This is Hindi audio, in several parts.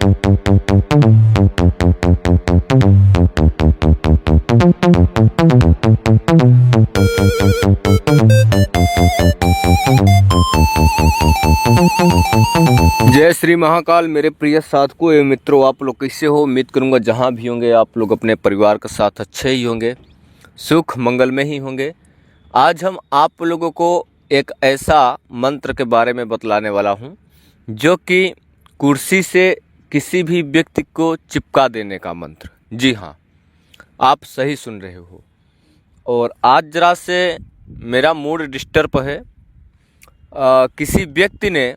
जय श्री महाकाल। मेरे प्रिय साधकों एवं मित्रों, आप लोग कैसे हो? उम्मीद करूंगा जहां भी होंगे आप लोग अपने परिवार के साथ अच्छे ही होंगे, सुख मंगल में ही होंगे। आज हम आप लोगों को एक ऐसा मंत्र के बारे में बतलाने वाला हूं जो कि कुर्सी से किसी भी व्यक्ति को चिपका देने का मंत्र। जी हाँ, आप सही सुन रहे हो। और आज जरा से मेरा मूड डिस्टर्ब है। किसी व्यक्ति ने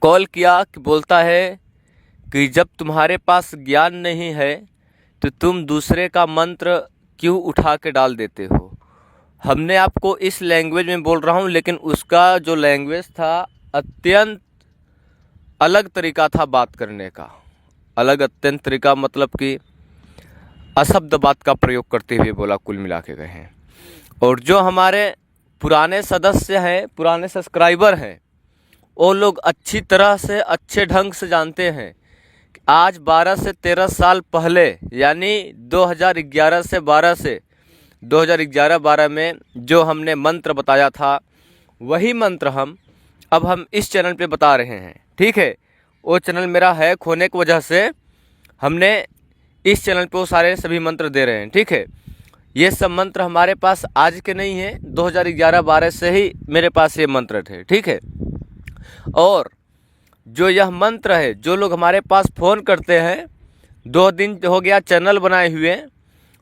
कॉल किया कि बोलता है कि जब तुम्हारे पास ज्ञान नहीं है तो तुम दूसरे का मंत्र क्यों उठा के डाल देते हो। हमने आपको इस लैंग्वेज में बोल रहा हूँ, लेकिन उसका जो लैंग्वेज था अत्यंत अलग तरीका था बात करने का। अत्यंत तरीका मतलब कि अशब्द बात का प्रयोग करते हुए बोला, कुल मिला के गए हैं। और जो हमारे पुराने सदस्य हैं, पुराने सब्सक्राइबर हैं, वो लोग अच्छी तरह से अच्छे ढंग से जानते हैं कि आज 12 से 13 साल पहले, यानी 2011 से 2011-12 में जो हमने मंत्र बताया था, वही मंत्र हम इस चैनल पे बता रहे हैं। ठीक है, वो चैनल मेरा है खोने की वजह से हमने इस चैनल पे वो सारे सभी मंत्र दे रहे हैं। ठीक है, ये सब मंत्र हमारे पास आज के नहीं है, 2011-12 से ही मेरे पास ये मंत्र थे। ठीक है, और जो यह मंत्र है, जो लोग हमारे पास फ़ोन करते हैं, 2 दिन हो गया चैनल बनाए हुए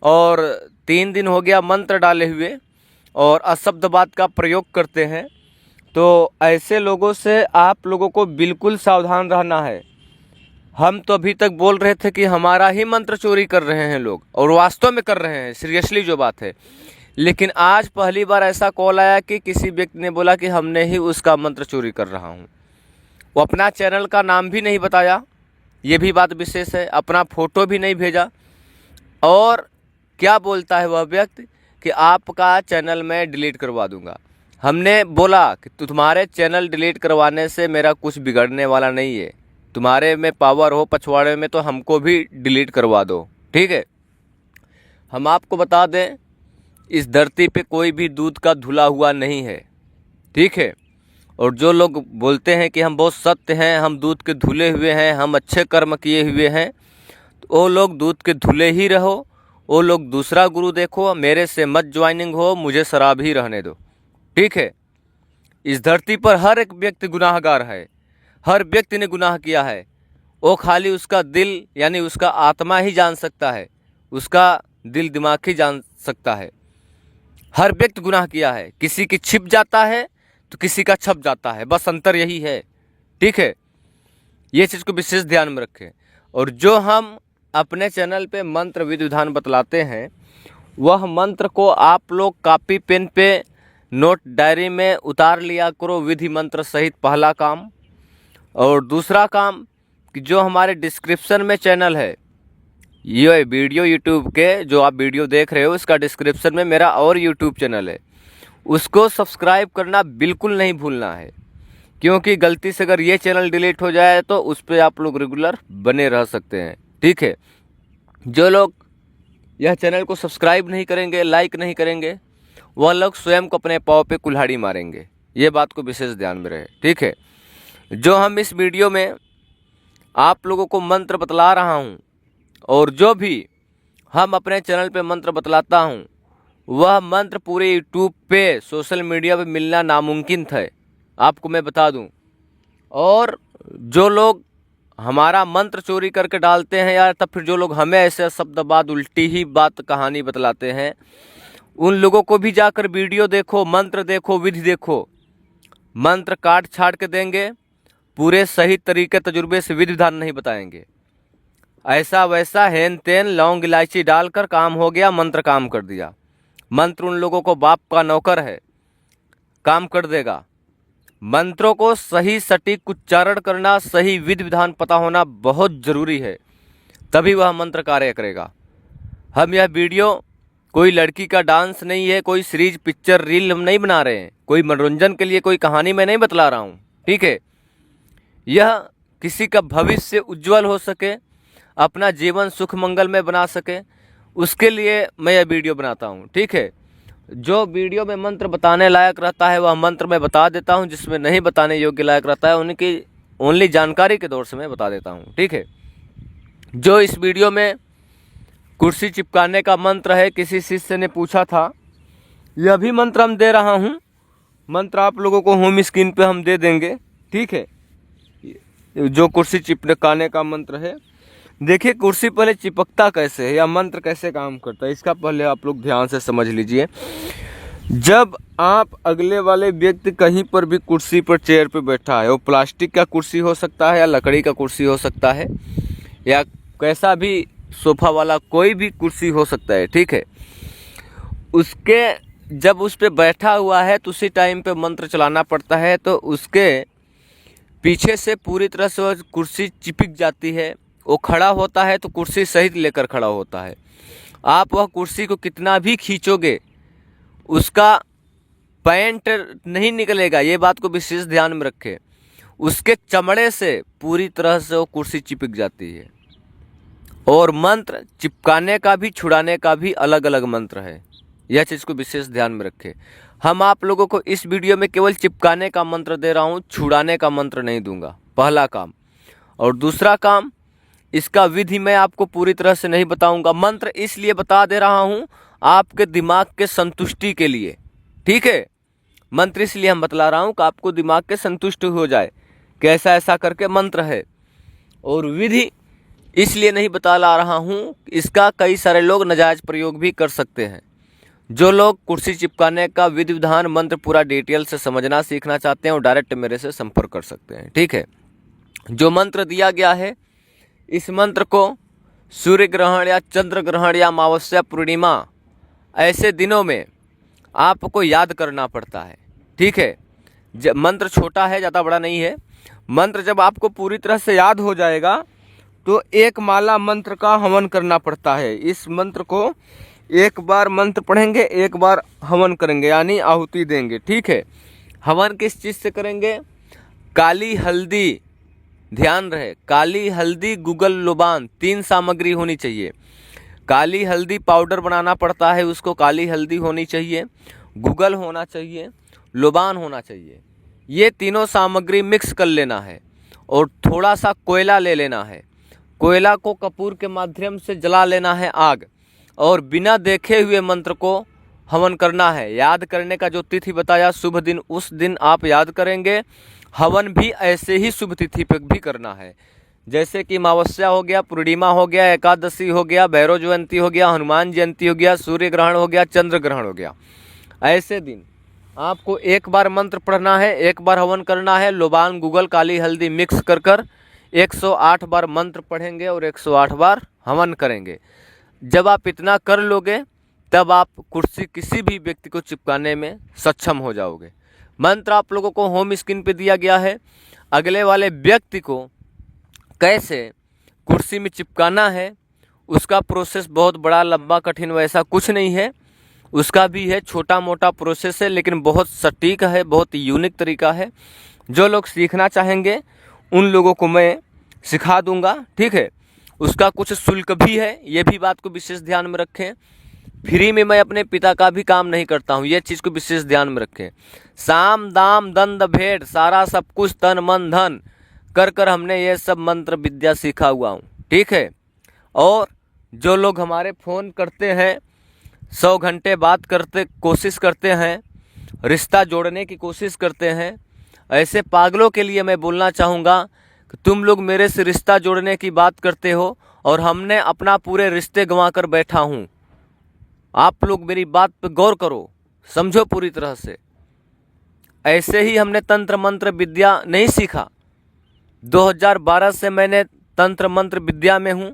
और 3 दिन हो गया मंत्र डाले हुए और अशब्द बात का प्रयोग करते हैं, तो ऐसे लोगों से आप लोगों को बिल्कुल सावधान रहना है। हम तो अभी तक बोल रहे थे कि हमारा ही मंत्र चोरी कर रहे हैं लोग, और वास्तव में कर रहे हैं, सीरियसली जो बात है। लेकिन आज पहली बार ऐसा कॉल आया कि किसी व्यक्ति ने बोला कि हमने ही उसका मंत्र चोरी कर रहा हूँ। वो अपना चैनल का नाम भी नहीं बताया, ये भी बात विशेष है, अपना फ़ोटो भी नहीं भेजा। और क्या बोलता है वह व्यक्ति कि आपका चैनल मैं डिलीट करवा दूंगा। हमने बोला कि तुम्हारे चैनल डिलीट करवाने से मेरा कुछ बिगड़ने वाला नहीं है, तुम्हारे में पावर हो पछवाड़े में तो हमको भी डिलीट करवा दो। ठीक है, हम आपको बता दें, इस धरती पे कोई भी दूध का धुला हुआ नहीं है। ठीक है, और जो लोग बोलते हैं कि हम बहुत सत्य हैं, हम दूध के धुले हुए हैं, हम अच्छे कर्म किए हुए हैं, तो वो लोग दूध के धुले ही रहो। वो लोग दूसरा गुरु देखो, मेरे से मत ज्वाइनिंग हो, मुझे शराब ही रहने दो। ठीक है, इस धरती पर हर एक व्यक्ति गुनाहगार है, हर व्यक्ति ने गुनाह किया है। वो खाली उसका दिल यानी उसका आत्मा ही जान सकता है, उसका दिल दिमाग ही जान सकता है। हर व्यक्ति गुनाह किया है, किसी की छिप जाता है तो किसी का छप जाता है, बस अंतर यही है। ठीक है, ये चीज़ को विशेष ध्यान में रखें। और जो हम अपने चैनल पे मंत्र विधि विधान बतलाते हैं, वह मंत्र को आप लोग कॉपी पेन पे नोट डायरी में उतार लिया करो, विधि मंत्र सहित, पहला काम। और दूसरा काम कि जो हमारे डिस्क्रिप्शन में चैनल है, ये वीडियो यूट्यूब के जो आप वीडियो देख रहे हो, इसका डिस्क्रिप्शन में मेरा और यूट्यूब चैनल है, उसको सब्सक्राइब करना बिल्कुल नहीं भूलना है। क्योंकि गलती से अगर ये चैनल डिलीट हो जाए तो उस पर आप लोग रेगुलर बने रह सकते हैं। ठीक है, जो लोग यह चैनल को सब्सक्राइब नहीं करेंगे, लाइक नहीं करेंगे, वह लोग स्वयं को अपने पाँव पे कुल्हाड़ी मारेंगे। ये बात को विशेष ध्यान में रहे। ठीक है, जो हम इस वीडियो में आप लोगों को मंत्र बतला रहा हूँ, और जो भी हम अपने चैनल पे मंत्र बतलाता हूँ, वह मंत्र पूरे यूट्यूब पे, सोशल मीडिया पे मिलना नामुमकिन है, आपको मैं बता दूं। और जो लोग हमारा मंत्र चोरी करके डालते हैं यार, तब फिर जो लोग हमें ऐसे शब्द बात, उल्टी ही बात, कहानी बतलाते हैं, उन लोगों को भी जाकर वीडियो देखो, मंत्र देखो, विधि देखो। मंत्र काट छाट के देंगे, पूरे सही तरीके तजुर्बे से विधि विधान नहीं बताएंगे। ऐसा वैसा हेन तेन लौंग इलायची डालकर काम हो गया, मंत्र काम कर दिया। मंत्र उन लोगों को बाप का नौकर है, काम कर देगा। मंत्रों को सही सटीक उच्चारण करना, सही विधि विधान पता होना बहुत ज़रूरी है, तभी वह मंत्र कार्य करेगा। हम यह वीडियो कोई लड़की का डांस नहीं है, कोई सीरीज पिक्चर रील हम नहीं बना रहे हैं, कोई मनोरंजन के लिए कोई कहानी मैं नहीं बतला रहा हूँ। ठीक है, यह किसी का भविष्य उज्जवल हो सके, अपना जीवन सुख मंगल में बना सके, उसके लिए मैं यह वीडियो बनाता हूँ। ठीक है, जो वीडियो में मंत्र बताने लायक रहता है वह मंत्र मैं बता देता हूँ, जिसमें नहीं बताने योग्य लायक रहता है उनकी ओनली जानकारी के दौर से मैं बता देता हूँ। ठीक है, जो इस वीडियो में कुर्सी चिपकाने का मंत्र है, किसी शिष्य ने पूछा था, यह भी मंत्र हम दे रहा हूँ। मंत्र आप लोगों को होम स्क्रीन पे हम दे देंगे। ठीक है, जो कुर्सी चिपकाने का मंत्र है, देखिए कुर्सी पहले चिपकता कैसे है या मंत्र कैसे काम करता है, इसका पहले आप लोग ध्यान से समझ लीजिए। जब आप अगले वाले व्यक्ति कहीं पर भी कुर्सी पर चेयर पे बैठा है, वो प्लास्टिक का कुर्सी हो सकता है या लकड़ी का कुर्सी हो सकता है या कैसा भी सोफा वाला कोई भी कुर्सी हो सकता है। ठीक है, उसके जब उस पर बैठा हुआ है तो उसी टाइम पे मंत्र चलाना पड़ता है, तो उसके पीछे से पूरी तरह से वह कुर्सी चिपक जाती है। वो खड़ा होता है तो कुर्सी सहित लेकर खड़ा होता है। आप वह कुर्सी को कितना भी खींचोगे उसका पैंट नहीं निकलेगा, ये बात को विशेष ध्यान में रखें। उसके चमड़े से पूरी तरह से वो कुर्सी चिपक जाती है। और मंत्र चिपकाने का भी छुड़ाने का भी अलग अलग मंत्र है, यह चीज़ को विशेष ध्यान में रखें। हम आप लोगों को इस वीडियो में केवल चिपकाने का मंत्र दे रहा हूँ, छुड़ाने का मंत्र नहीं दूंगा, पहला काम। और दूसरा काम, इसका विधि मैं आपको पूरी तरह से नहीं बताऊंगा। मंत्र इसलिए बता दे रहा हूँ आपके दिमाग के संतुष्टि के लिए। ठीक है, मंत्र इसलिए हम बतला रहा हूँ कि आपको दिमाग के संतुष्ट हो जाए कि ऐसा ऐसा करके मंत्र है। और विधि इसलिए नहीं बता ला रहा हूँ, इसका कई सारे लोग नाजायज प्रयोग भी कर सकते हैं। जो लोग कुर्सी चिपकाने का विधि विधान मंत्र पूरा डिटेल से समझना सीखना चाहते हैं वो डायरेक्ट मेरे से संपर्क कर सकते हैं। ठीक है, जो मंत्र दिया गया है, इस मंत्र को सूर्य ग्रहण या चंद्र ग्रहण या अमावस्या पूर्णिमा ऐसे दिनों में आपको याद करना पड़ता है। ठीक है, मंत्र छोटा है, ज़्यादा बड़ा नहीं है। मंत्र जब आपको पूरी तरह से याद हो जाएगा तो एक माला मंत्र का हवन करना पड़ता है। इस मंत्र को एक बार मंत्र पढ़ेंगे, एक बार हवन करेंगे, यानी आहुति देंगे। ठीक है, हवन किस चीज़ से करेंगे? काली हल्दी, ध्यान रहे, काली हल्दी, गुगल, लोबान, 3 सामग्री होनी चाहिए। काली हल्दी पाउडर बनाना पड़ता है, उसको काली हल्दी होनी चाहिए, गुगल होना चाहिए, लोबान होना चाहिए। ये तीनों सामग्री मिक्स कर लेना है और थोड़ा सा कोयला ले लेना है। कोयला को कपूर के माध्यम से जला लेना है आग, और बिना देखे हुए मंत्र को हवन करना है। याद करने का जो तिथि बताया, शुभ दिन, उस दिन आप याद करेंगे। हवन भी ऐसे ही शुभ तिथि पर भी करना है, जैसे कि अमावस्या हो गया, पूर्णिमा हो गया, एकादशी हो गया, भैरव जयंती हो गया, हनुमान जयंती हो गया, सूर्य ग्रहण हो गया, चंद्र ग्रहण हो गया। ऐसे दिन आपको एक बार मंत्र पढ़ना है, एक बार हवन करना है। लोबान, गुगल, काली हल्दी मिक्स कर कर 108 बार मंत्र पढ़ेंगे और 108 बार हवन करेंगे। जब आप इतना कर लोगे तब आप कुर्सी किसी भी व्यक्ति को चिपकाने में सक्षम हो जाओगे। मंत्र आप लोगों को होम स्क्रीन पे दिया गया है। अगले वाले व्यक्ति को कैसे कुर्सी में चिपकाना है, उसका प्रोसेस बहुत बड़ा, लंबा, कठिन वैसा कुछ नहीं है। उसका भी है, छोटा मोटा प्रोसेस है, लेकिन बहुत सटीक है, बहुत यूनिक तरीका है। जो लोग सीखना चाहेंगे उन लोगों को मैं सिखा दूंगा। ठीक है, उसका कुछ शुल्क भी है, ये भी बात को विशेष ध्यान में रखें। फ्री में मैं अपने पिता का भी काम नहीं करता हूँ, ये चीज़ को विशेष ध्यान में रखें। साम दाम दंड भेंट सारा सब कुछ तन मन धन कर कर हमने ये सब मंत्र विद्या सीखा हुआ हूँ। ठीक है, और जो लोग हमारे फ़ोन करते हैं, 100 घंटे बात करते कोशिश करते हैं, रिश्ता जोड़ने की कोशिश करते हैं, ऐसे पागलों के लिए मैं बोलना चाहूँगा कि तुम लोग मेरे से रिश्ता जोड़ने की बात करते हो और हमने अपना पूरे रिश्ते गंवा कर बैठा हूँ। आप लोग मेरी बात पे गौर करो, समझो पूरी तरह से। ऐसे ही हमने तंत्र मंत्र विद्या नहीं सीखा। 2012 से मैंने तंत्र मंत्र विद्या में हूँ।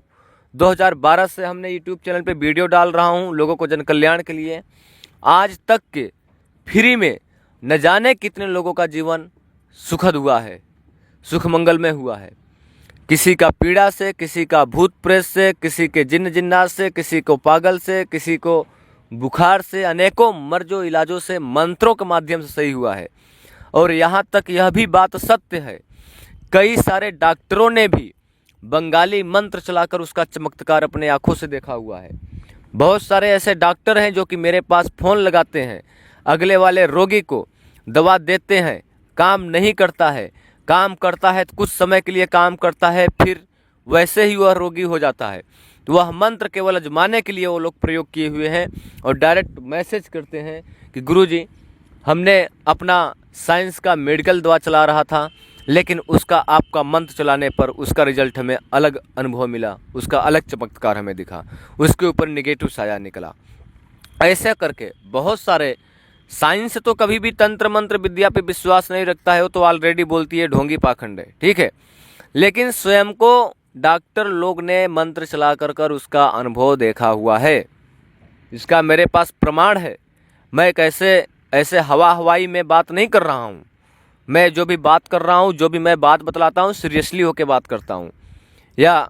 2012 से हमने यूट्यूब चैनल पे वीडियो डाल रहा हूँ लोगों को जन कल्याण के लिए। आज तक के फ्री में न जाने कितने लोगों का जीवन सुखद हुआ है, सुख मंगल में हुआ है। किसी का पीड़ा से, किसी का भूत प्रेत से, किसी के जिन्न जिन्नात से, किसी को पागल से, किसी को बुखार से, अनेकों मर्जों इलाजों से मंत्रों के माध्यम से सही हुआ है। और यहाँ तक यह भी बात सत्य है कई सारे डॉक्टरों ने भी बंगाली मंत्र चलाकर उसका चमत्कार अपने आंखों से देखा हुआ है। बहुत सारे ऐसे डॉक्टर हैं जो कि मेरे पास फ़ोन लगाते हैं, अगले वाले रोगी को दवा देते हैं, काम नहीं करता है, काम करता है तो कुछ समय के लिए काम करता है, फिर वैसे ही वह रोगी हो जाता है। तो वह मंत्र केवल आजमाने के लिए वो लोग प्रयोग किए हुए हैं और डायरेक्ट मैसेज करते हैं कि गुरुजी, हमने अपना साइंस का मेडिकल दवा चला रहा था, लेकिन उसका आपका मंत्र चलाने पर उसका रिजल्ट हमें अलग अनुभव मिला, उसका अलग चमत्कार हमें दिखा, उसके ऊपर निगेटिव साया निकला। ऐसे करके बहुत सारे साइंस तो कभी भी तंत्र मंत्र विद्या पे विश्वास नहीं रखता है, वो तो ऑलरेडी बोलती है ढोंगी पाखंड है, ठीक है। लेकिन स्वयं को डॉक्टर लोग ने मंत्र चला कर उसका अनुभव देखा हुआ है, इसका मेरे पास प्रमाण है। मैं कैसे ऐसे हवाई में बात नहीं कर रहा हूँ, मैं जो भी बात कर रहा हूँ, जो भी मैं बात बतलाता हूँ, सीरियसली होकर बात करता हूँ, या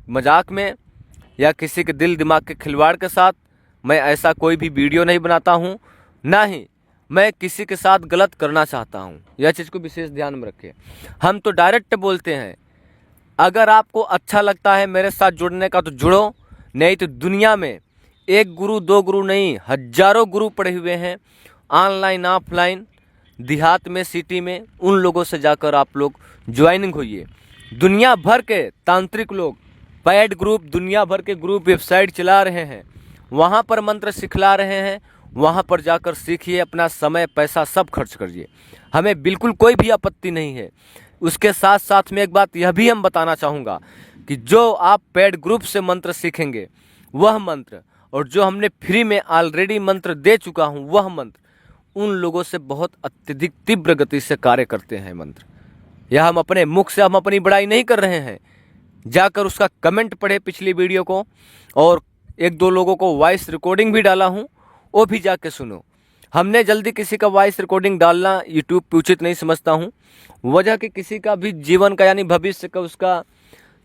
मजाक में या किसी के दिल दिमाग के खिलवाड़ के साथ मैं ऐसा कोई भी वीडियो नहीं बनाता हूँ, ना ही मैं किसी के साथ गलत करना चाहता हूँ। यह चीज़ को विशेष ध्यान में रखें। हम तो डायरेक्ट बोलते हैं, अगर आपको अच्छा लगता है मेरे साथ जुड़ने का तो जुड़ो, नहीं तो दुनिया में एक गुरु दो गुरु नहीं, हजारों गुरु पड़े हुए हैं, ऑनलाइन ऑफलाइन, देहात में सिटी में। उन लोगों से जाकर आप लोग ज्वाइनिंग होइए। दुनिया भर के तांत्रिक लोग पैड ग्रुप, दुनिया भर के ग्रुप वेबसाइट चला रहे हैं, वहाँ पर मंत्र सिखला रहे हैं, वहाँ पर जाकर सीखिए, अपना समय पैसा सब खर्च करिए, हमें बिल्कुल कोई भी आपत्ति नहीं है। उसके साथ साथ में एक बात यह भी हम बताना चाहूँगा कि जो आप पेड ग्रुप से मंत्र सीखेंगे वह मंत्र, और जो हमने फ्री में ऑलरेडी मंत्र दे चुका हूँ वह मंत्र, उन लोगों से बहुत अत्यधिक तीव्र गति से कार्य करते हैं मंत्र। यह हम अपने मुख से हम अपनी बड़ाई नहीं कर रहे हैं, जाकर उसका कमेंट पढ़े पिछली वीडियो को, और एक दो लोगों को वॉइस रिकॉर्डिंग भी डाला हूँ, वो भी जाके सुनो। हमने जल्दी किसी का वॉइस रिकॉर्डिंग डालना यूट्यूब पे उचित नहीं समझता हूँ, वजह कि किसी का भी जीवन का यानी भविष्य का उसका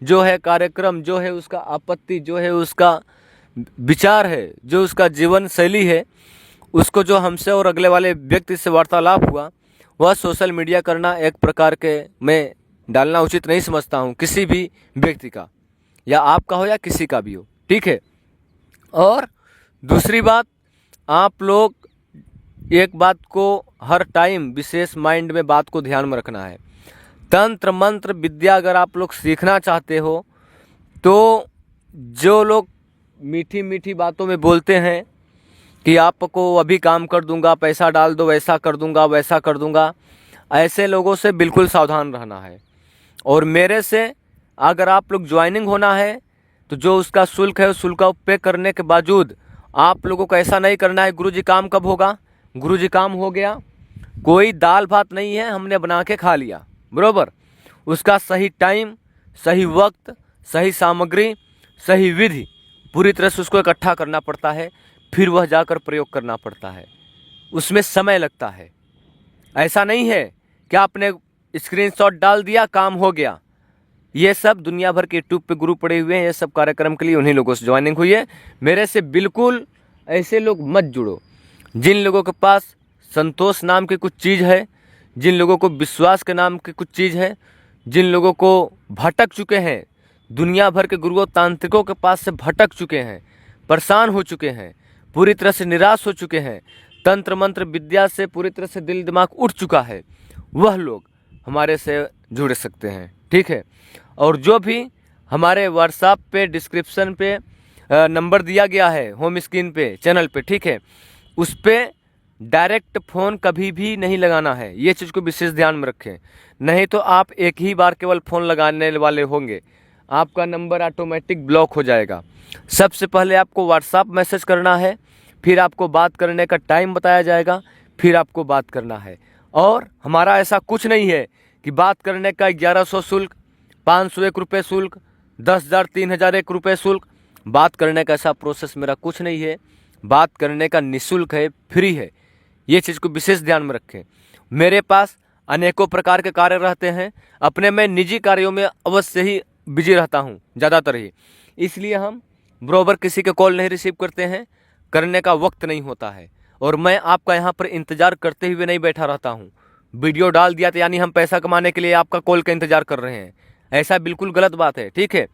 जो है कार्यक्रम, जो है उसका आपत्ति, जो है उसका विचार है, जो उसका जीवन शैली है, उसको जो हमसे और अगले वाले व्यक्ति से वार्तालाप हुआ वह सोशल मीडिया करना एक प्रकार के मैं डालना उचित नहीं समझता हूँ, किसी भी व्यक्ति का, या आपका हो या किसी का भी हो, ठीक है। और दूसरी बात, आप लोग एक बात को हर टाइम विशेष माइंड में बात को ध्यान में रखना है। तंत्र मंत्र विद्या अगर आप लोग सीखना चाहते हो तो जो लोग मीठी मीठी बातों में बोलते हैं कि आपको अभी काम कर दूंगा, पैसा डाल दो, ऐसा कर दूंगा, वैसा कर दूंगा, ऐसे लोगों से बिल्कुल सावधान रहना है। और मेरे से अगर आप लोग ज्वाइनिंग होना है तो जो उसका शुल्क है उस शुल्क का पे करने के बावजूद आप लोगों को ऐसा नहीं करना है गुरुजी काम कब होगा, गुरुजी काम हो गया, कोई दाल भात नहीं है हमने बना के खा लिया, बरोबर। उसका सही टाइम, सही वक्त, सही सामग्री, सही विधि, पूरी तरह से उसको इकट्ठा करना पड़ता है, फिर वह जाकर प्रयोग करना पड़ता है, उसमें समय लगता है। ऐसा नहीं है कि आपने स्क्रीनशॉट डाल दिया काम हो गया। ये सब दुनिया भर के यूट्यूब पे गुरु पड़े हुए हैं, ये सब कार्यक्रम के लिए उन्हीं लोगों से ज्वाइनिंग हुई है। मेरे से बिल्कुल ऐसे लोग मत जुड़ो जिन लोगों के पास संतोष नाम की कुछ चीज़ है, जिन लोगों को विश्वास के नाम की कुछ चीज़ है, जिन लोगों को भटक चुके हैं, दुनिया भर के गुरुओं तांत्रिकों के पास से भटक चुके हैं, परेशान हो चुके हैं, पूरी तरह से निराश हो चुके हैं, तंत्र मंत्र विद्या से पूरी तरह से दिल दिमाग उठ चुका है, वह लोग हमारे से जुड़ सकते हैं, ठीक है। और जो भी हमारे व्हाट्सएप पे डिस्क्रिप्शन पे नंबर दिया गया है होम स्क्रीन पे चैनल पे, ठीक है, उस पर डायरेक्ट फ़ोन कभी भी नहीं लगाना है, ये चीज़ को विशेष ध्यान में रखें, नहीं तो आप एक ही बार केवल फ़ोन लगाने वाले होंगे, आपका नंबर ऑटोमेटिक ब्लॉक हो जाएगा। सबसे पहले आपको व्हाट्सएप मैसेज करना है, फिर आपको बात करने का टाइम बताया जाएगा, फिर आपको बात करना है। और हमारा ऐसा कुछ नहीं है कि बात करने का 1100 शुल्क, 501 रुपये शुल्क, 10,000 3,000 1 रुपये शुल्क, बात करने का ऐसा प्रोसेस मेरा कुछ नहीं है। बात करने का निःशुल्क है, फ्री है, ये चीज़ को विशेष ध्यान में रखें। मेरे पास अनेकों प्रकार के कार्य रहते हैं, अपने मैं निजी कार्यों में अवश्य ही बिजी रहता हूँ ज़्यादातर ही, इसलिए हम बराबर किसी के कॉल नहीं रिसीव करते हैं, करने का वक्त नहीं होता है। और मैं आपका यहाँ पर इंतज़ार करते हुए नहीं बैठा रहता हूँ, वीडियो डाल दिया तो यानी हम पैसा कमाने के लिए आपका कॉल का इंतज़ार कर रहे हैं। ऐसा बिल्कुल गलत बात है, ठीक है।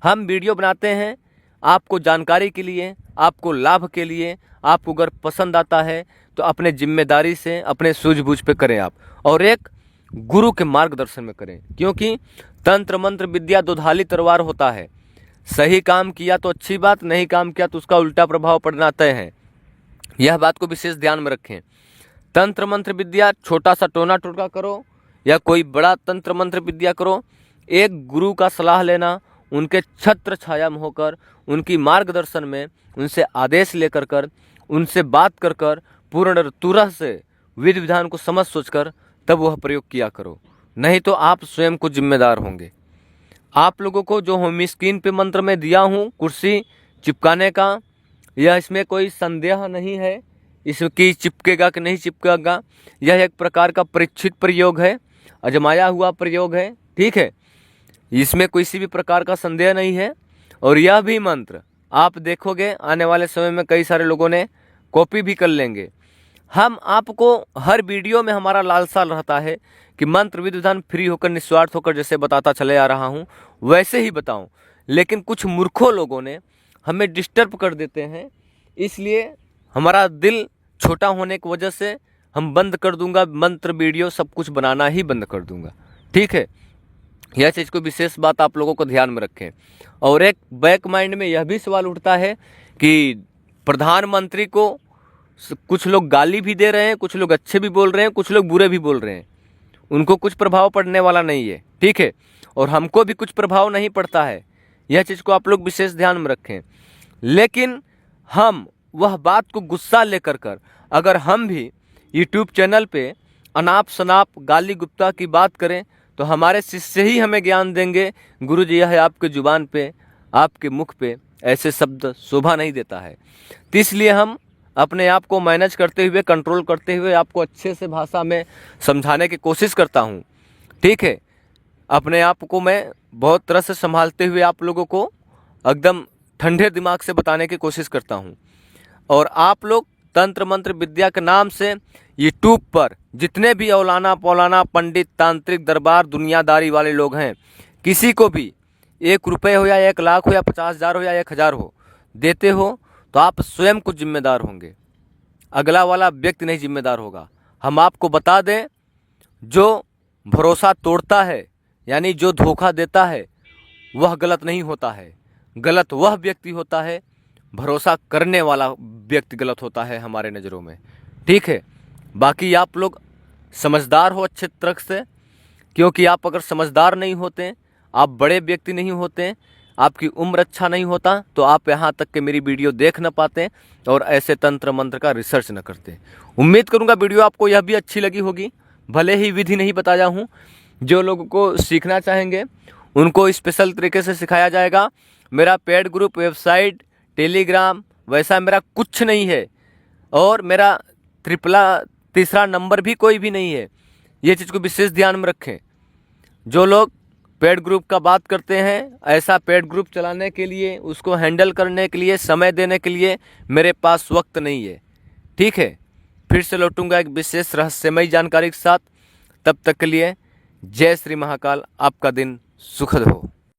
हम वीडियो बनाते हैं आपको जानकारी के लिए, आपको लाभ के लिए। आपको अगर पसंद आता है तो अपने जिम्मेदारी से, अपने सूझबूझ पे करें आप, और एक गुरु के मार्गदर्शन में करें, क्योंकि तंत्र मंत्र विद्या दुधाली तलवार होता है। सही काम किया तो अच्छी बात, नहीं काम किया तो उसका उल्टा प्रभाव पड़ना तय है। यह बात को विशेष ध्यान में रखें। तंत्र मंत्र विद्या छोटा सा टोना टोटका करो या कोई बड़ा तंत्र मंत्र विद्या करो, एक गुरु का सलाह लेना, उनके छत्र छाया में होकर, उनकी मार्गदर्शन में, उनसे आदेश लेकर कर, उनसे बात कर कर, पूर्ण तरह से विधि विधान को समझ सोचकर तब वह प्रयोग किया करो, नहीं तो आप स्वयं को जिम्मेदार होंगे। आप लोगों को जो होम स्क्रीन पे मंत्र में दिया हूँ कुर्सी चिपकाने का, यह इसमें कोई संदेह नहीं है इसकी चिपकेगा कि नहीं चिपकेगा। यह एक प्रकार का परीक्षित प्रयोग है, आजमाया हुआ प्रयोग है, ठीक है। इसमें किसी भी प्रकार का संदेह नहीं है। और यह भी मंत्र आप देखोगे आने वाले समय में कई सारे लोगों ने कॉपी भी कर लेंगे। हम आपको हर वीडियो में हमारा लालसा रहता है कि मंत्र विधि विधान फ्री होकर निस्वार्थ होकर जैसे बताता चले आ रहा हूँ वैसे ही बताऊँ, लेकिन कुछ मूर्खों लोगों ने हमें डिस्टर्ब कर देते हैं, इसलिए हमारा दिल छोटा होने की वजह से हम बंद कर दूंगा, मंत्र वीडियो सब कुछ बनाना ही बंद कर दूंगा, ठीक है। यह चीज़ को विशेष बात आप लोगों को ध्यान में रखें। और एक बैक माइंड में यह भी सवाल उठता है कि प्रधानमंत्री को कुछ लोग गाली भी दे रहे हैं, कुछ लोग अच्छे भी बोल रहे हैं, कुछ लोग बुरे भी बोल रहे हैं, उनको कुछ प्रभाव पड़ने वाला नहीं है, ठीक है। और हमको भी कुछ प्रभाव नहीं पड़ता है, यह चीज़ को आप लोग विशेष ध्यान में रखें। लेकिन हम वह बात को गुस्सा लेकर कर अगर हम भी यूट्यूब चैनल पे अनाप शनाप गाली गुप्ता की बात करें तो हमारे शिष्य ही हमें ज्ञान देंगे, गुरुजी यह आपके जुबान पे, आपके मुख पे ऐसे शब्द शोभा नहीं देता है। तो इसलिए हम अपने आप को मैनेज करते हुए, कंट्रोल करते हुए आपको अच्छे से भाषा में समझाने की कोशिश करता हूँ, ठीक है। अपने आप को मैं बहुत तरह से संभालते हुए आप लोगों को एकदम ठंडे दिमाग से बताने की कोशिश करता हूँ। और आप लोग तंत्र मंत्र विद्या के नाम से यूट्यूब पर जितने भी औलाना पौलाना पंडित तांत्रिक दरबार दुनियादारी वाले लोग हैं, किसी को भी 1 रुपये हो या 1 लाख हो या 50,000 हो या 1,000 हो देते हो तो आप स्वयं को जिम्मेदार होंगे, अगला वाला व्यक्ति नहीं जिम्मेदार होगा। हम आपको बता दें, जो भरोसा तोड़ता है यानी जो धोखा देता है वह गलत नहीं होता है, गलत वह व्यक्ति होता है, भरोसा करने वाला व्यक्ति गलत होता है हमारे नज़रों में, ठीक है। बाकी आप लोग समझदार हो अच्छे तरह से, क्योंकि आप अगर समझदार नहीं होते, आप बड़े व्यक्ति नहीं होते, आपकी उम्र अच्छा नहीं होता तो आप यहाँ तक के मेरी वीडियो देख न पाते और ऐसे तंत्र मंत्र का रिसर्च न करते। उम्मीद करूँगा वीडियो आपको यह भी अच्छी लगी होगी, भले ही विधि नहीं बताया हूँ। जो लोगों को सीखना चाहेंगे उनको स्पेशल तरीके से सिखाया जाएगा। मेरा पेड ग्रुप, वेबसाइट, टेलीग्राम वैसा मेरा कुछ नहीं है, और मेरा तीसरा नंबर भी कोई भी नहीं है। ये चीज़ को विशेष ध्यान में रखें। जो लोग पेड ग्रुप का बात करते हैं, ऐसा पेड ग्रुप चलाने के लिए, उसको हैंडल करने के लिए, समय देने के लिए मेरे पास वक्त नहीं है, ठीक है। फिर से लौटूंगा एक विशेष रहस्यमयी जानकारी के साथ। तब तक के लिए जय श्री महाकाल। आपका दिन सुखद हो।